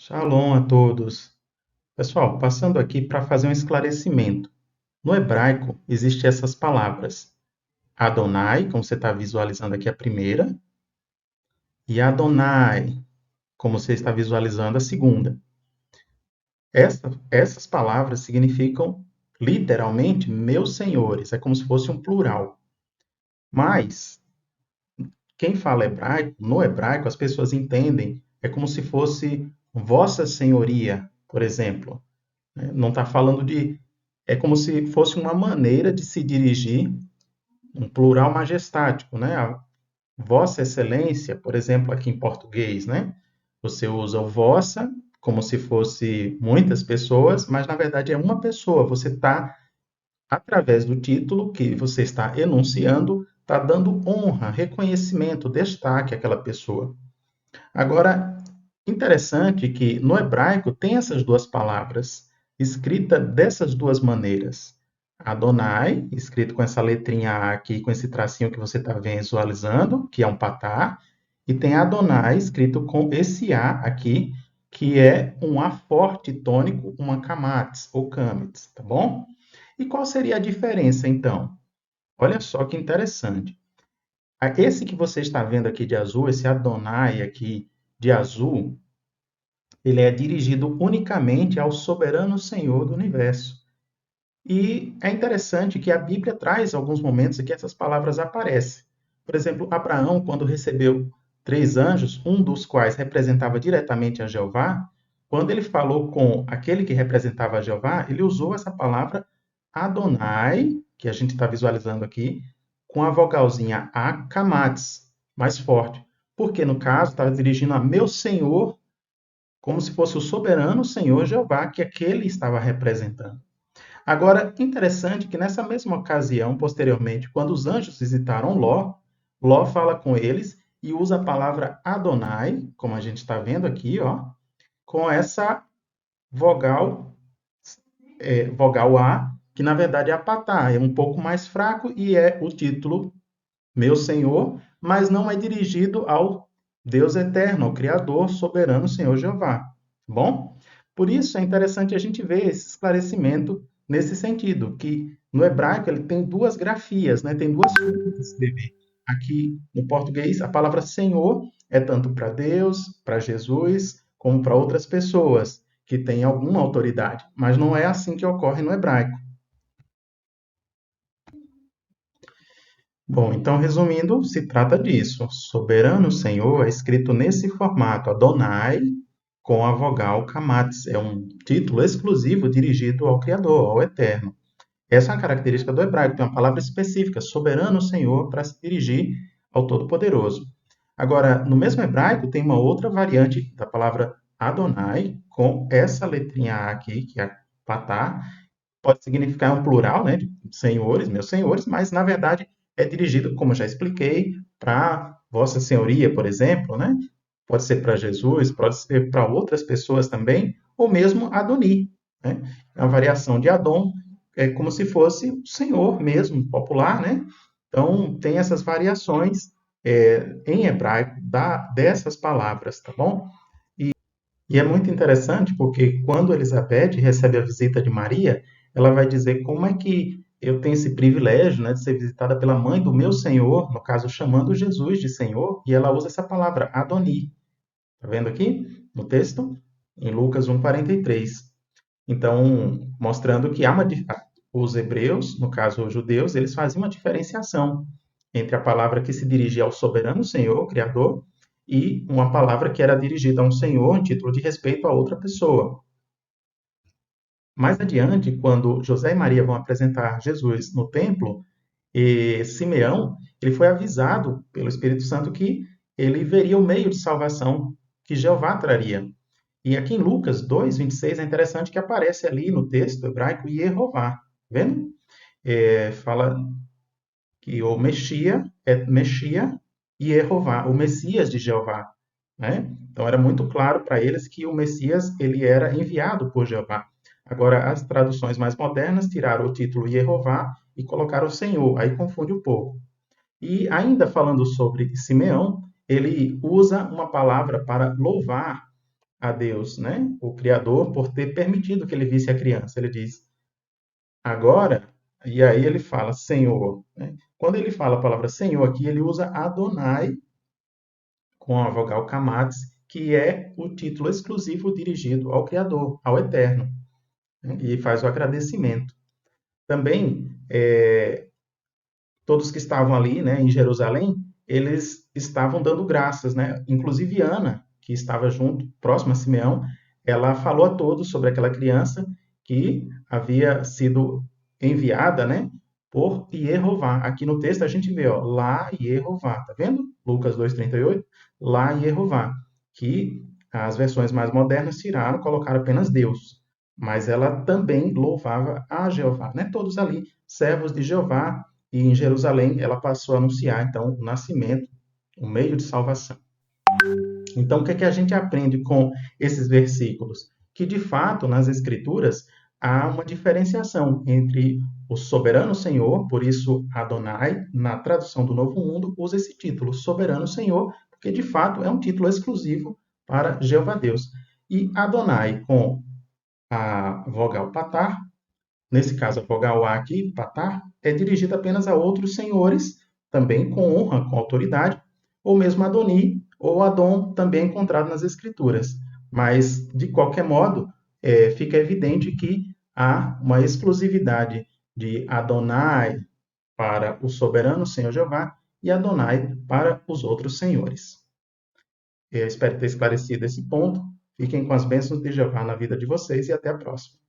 Shalom a todos. Pessoal, passando aqui para fazer um esclarecimento. No hebraico, existem essas palavras. Adonai, como você está visualizando aqui a primeira, e Adonai, como você está visualizando a segunda. Essas palavras significam literalmente meus senhores, é como se fosse um plural. Mas, quem fala hebraico, no hebraico, as pessoas entendem, é como se fosse Vossa Senhoria, por exemplo. Não está falando de. É como se fosse uma maneira de se dirigir, um plural majestático, né? A Vossa Excelência, por exemplo, aqui em português, né? Você usa o vossa como se fosse muitas pessoas, mas na verdade é uma pessoa. Você está, através do título que você está enunciando, está dando honra, reconhecimento, destaque àquela pessoa. Agora, interessante que no hebraico tem essas duas palavras, escrita dessas duas maneiras. Adonai, escrito com essa letrinha A aqui, com esse tracinho que você está visualizando, que é um patá, e tem Adonai, escrito com esse A aqui, que é um A forte tônico, uma kamatz ou kametz, tá bom? E qual seria a diferença, então? Olha só que interessante. Esse que você está vendo aqui de azul, esse Adonai aqui de azul, ele é dirigido unicamente ao soberano Senhor do universo. E é interessante que a Bíblia traz alguns momentos em que essas palavras aparecem. Por exemplo, Abraão, quando recebeu três anjos, um dos quais representava diretamente a Jeová, quando ele falou com aquele que representava a Jeová, ele usou essa palavra Adonai, que a gente está visualizando aqui, com a vogalzinha A, Kamatz, mais forte. Porque, no caso, estava dirigindo a meu Senhor, como se fosse o soberano Senhor Jeová que aquele estava representando. Agora, interessante que nessa mesma ocasião, posteriormente, quando os anjos visitaram Ló, Ló fala com eles e usa a palavra Adonai, como a gente está vendo aqui, ó, com essa vogal, vogal A, que na verdade é a patá, é um pouco mais fraco e é o título Meu Senhor, mas não é dirigido ao Deus eterno, ao Criador, soberano Senhor Jeová. Tá bom? Por isso é interessante a gente ver esse esclarecimento nesse sentido, que no hebraico ele tem duas grafias, né? Tem duas formas de escrever. Aqui no português, a palavra Senhor é tanto para Deus, para Jesus, como para outras pessoas que têm alguma autoridade, mas não é assim que ocorre no hebraico. Bom, então, resumindo, se trata disso. Soberano Senhor é escrito nesse formato, Adonai, com a vogal Kamatz. É um título exclusivo dirigido ao Criador, ao Eterno. Essa é uma característica do hebraico, tem uma palavra específica, Soberano Senhor, para se dirigir ao Todo-Poderoso. Agora, no mesmo hebraico, tem uma outra variante da palavra Adonai, com essa letrinha A aqui, que é patá, pode significar um plural, né, de senhores, meus senhores, mas na verdade é dirigido, como eu já expliquei, para Vossa Senhoria, por exemplo, né? Pode ser para Jesus, pode ser para outras pessoas também, ou mesmo Adoni, né? É uma variação de Adon, é como se fosse o Senhor mesmo, popular, né? Então tem essas variações em hebraico dessas palavras, tá bom? E é muito interessante porque quando Elizabeth recebe a visita de Maria, ela vai dizer como é que eu tenho esse privilégio, né, de ser visitada pela mãe do meu Senhor, no caso chamando Jesus de Senhor, e ela usa essa palavra Adoni. Tá vendo aqui no texto? Em Lucas 1:43. Então, mostrando que os hebreus, no caso os judeus, eles faziam uma diferenciação entre a palavra que se dirigia ao soberano Senhor, Criador, e uma palavra que era dirigida a um senhor em título de respeito a outra pessoa. Mais adiante, quando José e Maria vão apresentar Jesus no templo, Simeão, ele foi avisado pelo Espírito Santo que ele veria o meio de salvação que Jeová traria. E aqui em Lucas 2:26 é interessante que aparece ali no texto hebraico Yehová, tá vendo? Fala que o Mexia é Mexia e Jeová, o Messias de Jeová, né? Então era muito claro para eles que o Messias ele era enviado por Jeová. Agora as traduções mais modernas tiraram o título Jeová e colocaram o Senhor, aí confunde um pouco. E ainda falando sobre Simeão, ele usa uma palavra para louvar a Deus, né, o Criador, por ter permitido que ele visse a criança. Ele diz, agora, e aí ele fala Senhor, né? Quando ele fala a palavra Senhor aqui, ele usa Adonai com a vogal Kamatis, que é o título exclusivo dirigido ao Criador, ao Eterno, né? E faz o agradecimento. Também, todos que estavam ali, né, em Jerusalém, eles estavam dando graças, né? Inclusive Ana, que estava junto, próxima a Simeão, ela falou a todos sobre aquela criança que havia sido enviada, né, por Jeová. Aqui no texto a gente vê, ó, lá Jeová, tá vendo? Lucas 2:38, lá Jeová, que as versões mais modernas tiraram, colocaram apenas Deus, mas ela também louvava a Jeová, né? Todos ali, servos de Jeová, e em Jerusalém ela passou a anunciar, então, o nascimento, o meio de salvação. Então, o que é que a gente aprende com esses versículos? Que, de fato, nas Escrituras, há uma diferenciação entre o soberano Senhor, por isso Adonai, na tradução do Novo Mundo, usa esse título, soberano Senhor, porque, de fato, é um título exclusivo para Jeová Deus. E Adonai, com a vogal patar, nesse caso, a vogal A aqui, patar, é dirigida apenas a outros senhores, também com honra, com autoridade, ou mesmo Adoni ou Adon, também encontrado nas Escrituras. Mas, de qualquer modo, fica evidente que há uma exclusividade de Adonai para o soberano Senhor Jeová e Adonai para os outros senhores. Eu espero ter esclarecido esse ponto. Fiquem com as bênçãos de Jeová na vida de vocês e até a próxima.